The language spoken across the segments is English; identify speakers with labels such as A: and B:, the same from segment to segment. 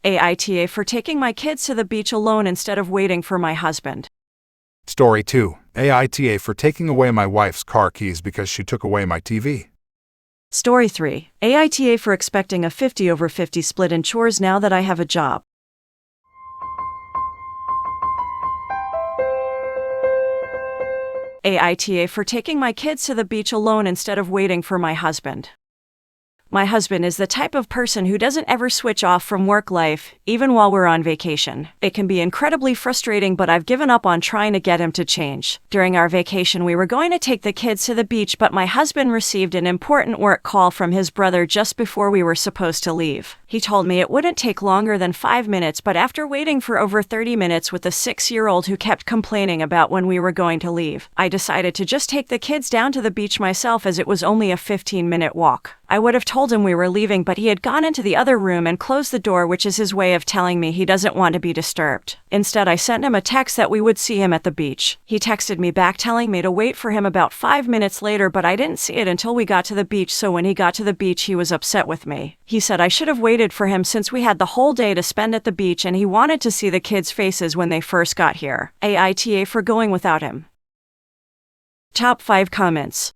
A: AITA for taking my kids to the beach alone instead of waiting for my husband.
B: Story 2. AITA for taking away my wife's car keys because she took away my TV.
A: Story 3. AITA for expecting a 50/50 split in chores now that I have a job. AITA for taking my kids to the beach alone instead of waiting for my husband. My husband is the type of person who doesn't ever switch off from work life, even while we're on vacation. It can be incredibly frustrating, but I've given up on trying to get him to change. During our vacation, we were going to take the kids to the beach, but my husband received an important work call from his brother just before we were supposed to leave. He told me it wouldn't take longer than 5 minutes, but after waiting for over 30 minutes with a 6-year-old who kept complaining about when we were going to leave, I decided to just take the kids down to the beach myself, as it was only a 15-minute walk. I would have told him we were leaving, but he had gone into the other room and closed the door, which is his way of telling me he doesn't want to be disturbed. Instead, I sent him a text that we would see him at the beach. He texted me back telling me to wait for him about 5 minutes later, but I didn't see it until we got to the beach, so when he got to the beach, he was upset with me. He said I should have waited for him since we had the whole day to spend at the beach, and he wanted to see the kids' faces when they first got here. AITA for going without him. Top 5 comments.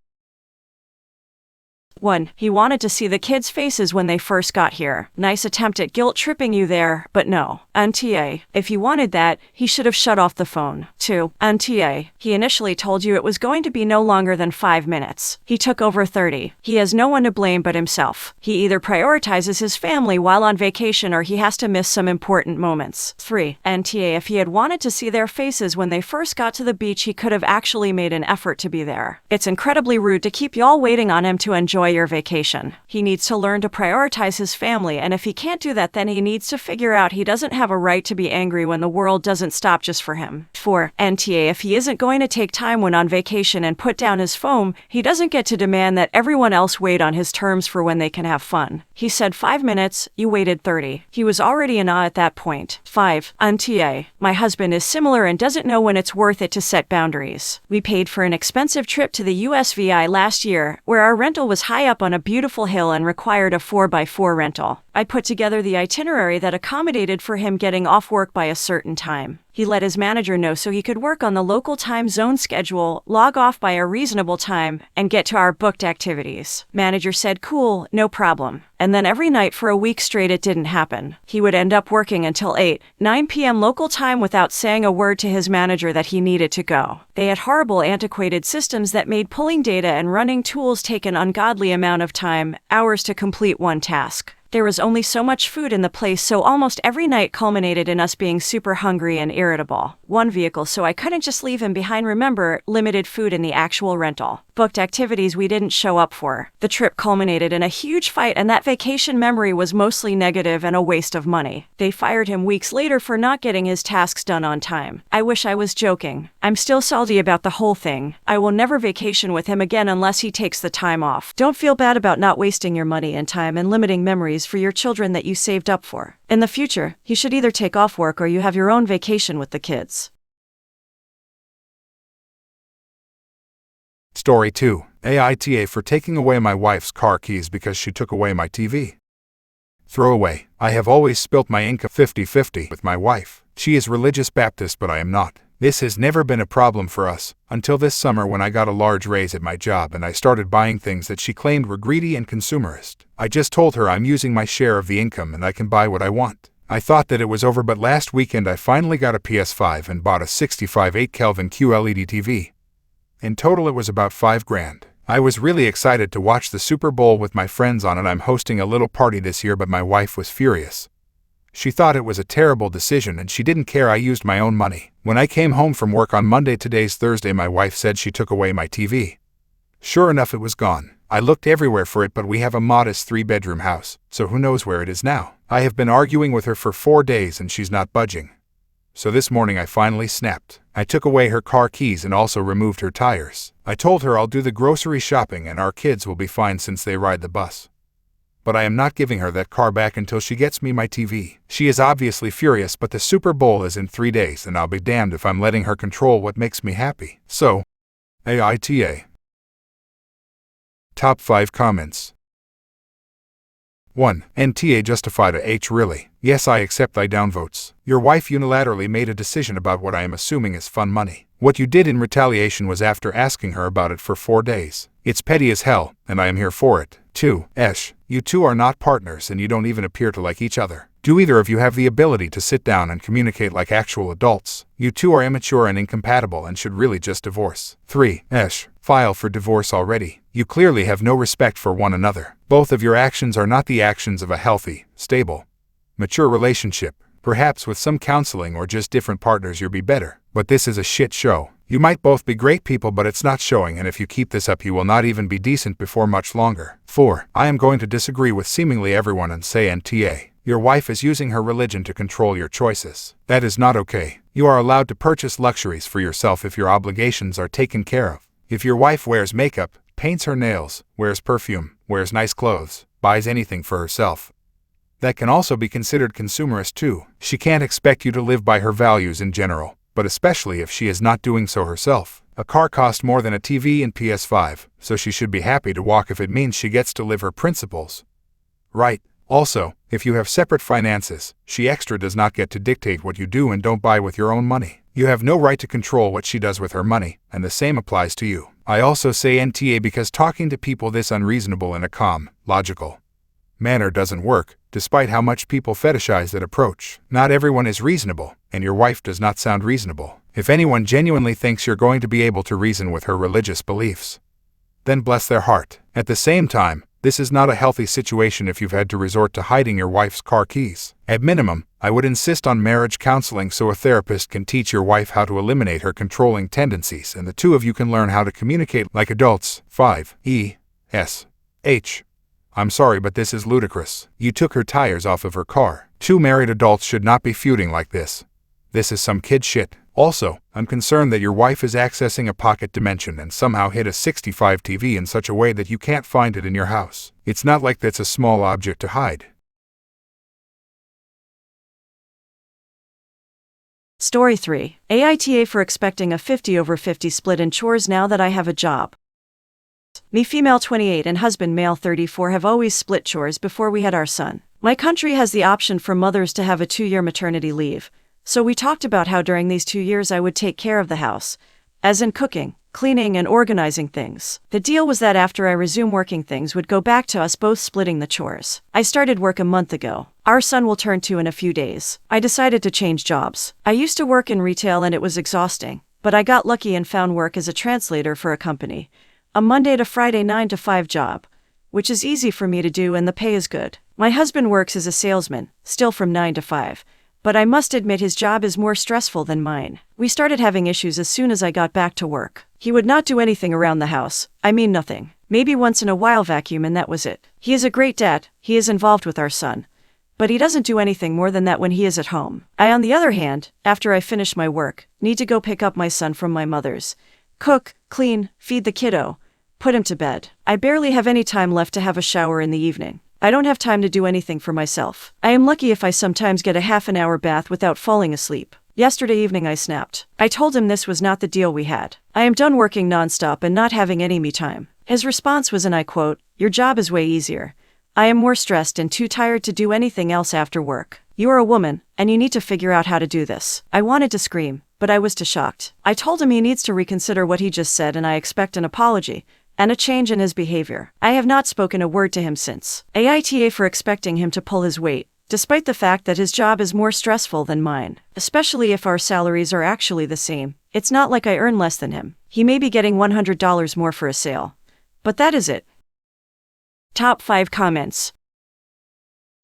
A: 1. He wanted to see the kids' faces when they first got here. Nice attempt at guilt-tripping you there, but no. NTA. If he wanted that, he should have shut off the phone. 2. NTA. He initially told you it was going to be no longer than 5 minutes. He took over 30. He has no one to blame but himself. He either prioritizes his family while on vacation or he has to miss some important moments. 3. NTA. If he had wanted to see their faces when they first got to the beach, he could have actually made an effort to be there. It's incredibly rude to keep y'all waiting on him to enjoy your vacation. He needs to learn to prioritize his family, and if he can't do that, then he needs to figure out he doesn't have a right to be angry when the world doesn't stop just for him. 4. NTA. If he isn't going to take time when on vacation and put down his phone, he doesn't get to demand that everyone else wait on his terms for when they can have fun. He said 5 minutes, you waited 30. He was already in awe at that point. 5. NTA. My husband is similar and doesn't know when it's worth it to set boundaries. We paid for an expensive trip to the USVI last year, where our rental was high up on a beautiful hill and required a 4x4 rental. I put together the itinerary that accommodated for him getting off work by a certain time. He let his manager know so he could work on the local time zone schedule, log off by a reasonable time, and get to our booked activities. Manager said, cool, no problem. And then every night for a week straight it didn't happen. He would end up working until 9 p.m. local time without saying a word to his manager that he needed to go. They had horrible antiquated systems that made pulling data and running tools take an ungodly amount of time, hours to complete one task. There was only so much food in the place, so almost every night culminated in us being super hungry and irritable. One vehicle, so I couldn't just leave him behind. Remember, limited food in the actual rental. Booked activities we didn't show up for. The trip culminated in a huge fight, and that vacation memory was mostly negative and a waste of money. They fired him weeks later for not getting his tasks done on time. I wish I was joking. I'm still salty about the whole thing. I will never vacation with him again unless he takes the time off. Don't feel bad about not wasting your money and time and limiting memories for your children that you saved up for. In the future, you should either take off work or you have your own vacation with the kids.
B: Story 2. AITA for taking away my wife's car keys because she took away my TV. Throwaway. I have always spilt my ink 50-50 with my wife. She is religious Baptist, but I am not. This has never been a problem for us, until this summer when I got a large raise at my job and I started buying things that she claimed were greedy and consumerist. I just told her I'm using my share of the income and I can buy what I want. I thought that it was over, but last weekend I finally got a PS5 and bought a 65 8 Kelvin QLED TV. In total it was about $5,000. I was really excited to watch the Super Bowl with my friends on, and I'm hosting a little party this year, but my wife was furious. She thought it was a terrible decision and she didn't care I used my own money. When I came home from work on Monday, today's Thursday, my wife said she took away my TV. Sure enough, it was gone. I looked everywhere for it, but we have a modest 3-bedroom house, so who knows where it is now. I have been arguing with her for 4 days and she's not budging. So this morning I finally snapped. I took away her car keys and also removed her tires. I told her I'll do the grocery shopping and our kids will be fine since they ride the bus. But I am not giving her that car back until she gets me my TV. She is obviously furious, but the Super Bowl is in 3 days and I'll be damned if I'm letting her control what makes me happy. So, AITA. Top 5 comments. 1. NTA justified a H really. Yes, I accept I downvotes. Your wife unilaterally made a decision about what I am assuming is fun money. What you did in retaliation was after asking her about it for 4 days. It's petty as hell, and I am here for it. 2. You two are not partners and you don't even appear to like each other. Do either of you have the ability to sit down and communicate like actual adults? You two are immature and incompatible and should really just divorce. 3. File for divorce already. You clearly have no respect for one another. Both of your actions are not the actions of a healthy, stable, mature relationship. Perhaps with some counseling or just different partners you'll be better. But this is a shit show. You might both be great people, but it's not showing, and if you keep this up you will not even be decent before much longer. 4. I am going to disagree with seemingly everyone and say NTA. Your wife is using her religion to control your choices. That is not okay. You are allowed to purchase luxuries for yourself if your obligations are taken care of. If your wife wears makeup, paints her nails, wears perfume, wears nice clothes, buys anything for herself, that can also be considered consumerist too. She can't expect you to live by her values in general, but especially if she is not doing so herself. A car costs more than a TV and PS5, so she should be happy to walk if it means she gets to live her principles. Right. Also, if you have separate finances, she extra does not get to dictate what you do and don't buy with your own money. You have no right to control what she does with her money, and the same applies to you. I also say NTA because talking to people this unreasonable in a calm, logical manner doesn't work, despite how much people fetishize that approach. Not everyone is reasonable, and your wife does not sound reasonable. If anyone genuinely thinks you're going to be able to reason with her religious beliefs, then bless their heart. At the same time, this is not a healthy situation if you've had to resort to hiding your wife's car keys. At minimum, I would insist on marriage counseling so a therapist can teach your wife how to eliminate her controlling tendencies and the two of you can learn how to communicate like adults. 5. I'm sorry, but this is ludicrous. You took her tires off of her car. Two married adults should not be feuding like this. This is some kid shit. Also, I'm concerned that your wife is accessing a pocket dimension and somehow hid a 65 TV in such a way that you can't find it in your house. It's not like that's a small object to hide.
A: Story 3. AITA for expecting a 50/50 split in chores now that I have a job. Me, female 28, and husband, male 34, have always split chores before we had our son. My country has the option for mothers to have a 2-year maternity leave, so we talked about how during these 2 years I would take care of the house, as in cooking, cleaning, and organizing things. The deal was that after I resume working, things would go back to us both splitting the chores. I started work a month ago. Our son will turn 2 in a few days. I decided to change jobs. I used to work in retail and it was exhausting, but I got lucky and found work as a translator for a company. A Monday to Friday 9 to 5 job, which is easy for me to do and the pay is good. My husband works as a salesman, still from 9 to 5, but I must admit his job is more stressful than mine. We started having issues as soon as I got back to work. He would not do anything around the house. I mean nothing. Maybe once in a while vacuum and that was it. He is a great dad, he is involved with our son, but he doesn't do anything more than that when he is at home. I, on the other hand, after I finish my work, need to go pick up my son from my mother's, cook, clean, feed the kiddo, put him to bed. I barely have any time left to have a shower in the evening. I don't have time to do anything for myself. I am lucky if I sometimes get a half an hour bath without falling asleep. Yesterday evening I snapped. I told him this was not the deal we had. I am done working nonstop and not having any me time. His response was, and I quote, "Your job is way easier. I am more stressed and too tired to do anything else after work. You are a woman, and you need to figure out how to do this." I wanted to scream, but I was too shocked. I told him he needs to reconsider what he just said and I expect an apology and a change in his behavior. I have not spoken a word to him since. AITA for expecting him to pull his weight, despite the fact that his job is more stressful than mine, especially if our salaries are actually the same. It's not like I earn less than him. He may be getting $100 more for a sale, but that is it. Top 5 comments.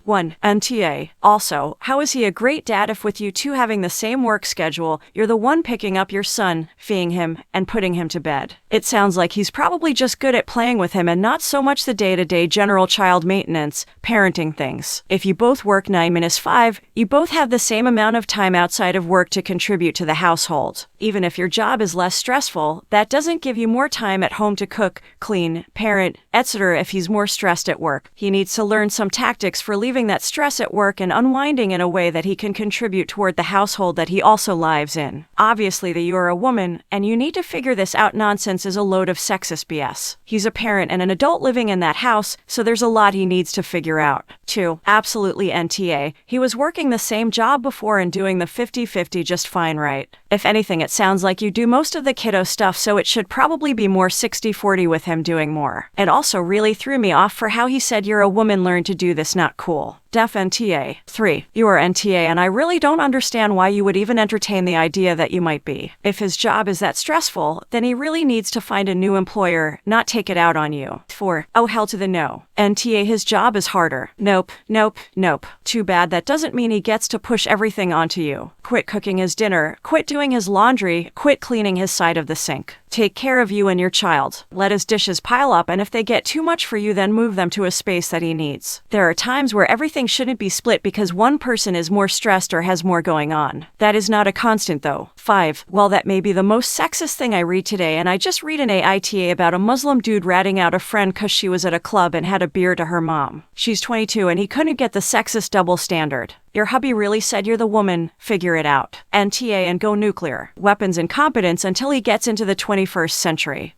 A: 1. NTA. Also, how is he a great dad if with you two having the same work schedule, you're the one picking up your son, feeding him, and putting him to bed? It sounds like he's probably just good at playing with him and not so much the day-to-day general child maintenance, parenting things. If you both work 9-5, you both have the same amount of time outside of work to contribute to the household. Even if your job is less stressful, that doesn't give you more time at home to cook, clean, parent, etc. If he's more stressed at work, he needs to learn some tactics for leaving relieving that stress at work and unwinding in a way that he can contribute toward the household that he also lives in. Obviously, that you're a woman, and you need to figure this out nonsense is a load of sexist BS. He's a parent and an adult living in that house, so there's a lot he needs to figure out. 2. Absolutely NTA. He was working the same job before and doing the 50-50 just fine, right? If anything, it sounds like you do most of the kiddo stuff, so it should probably be more 60-40 with him doing more. It also really threw me off for how he said you're a woman, learn to do this, not cool. Def NTA. 3. You are NTA, and I really don't understand why you would even entertain the idea that you might be. If his job is that stressful, then he really needs to find a new employer, not take it out on you. 4. Oh, hell to the no. NTA, his job is harder. Nope, nope, nope. Too bad that doesn't mean he gets to push everything onto you. Quit cooking his dinner, quit doing his laundry, quit cleaning his side of the sink. Take care of you and your child. Let his dishes pile up, and if they get too much for you, then move them to a space that he needs. There are times where everything shouldn't be split because one person is more stressed or has more going on. That is not a constant, though. 5. Well, that may be the most sexist thing I read today, and I just read an AITA about a Muslim dude ratting out a friend cause she was at a club and had a beer to her mom. She's 22 and he couldn't get the sexist double standard. Your hubby really said you're the woman, figure it out. NTA and go nuclear. Weapons incompetence until he gets into the 21st century.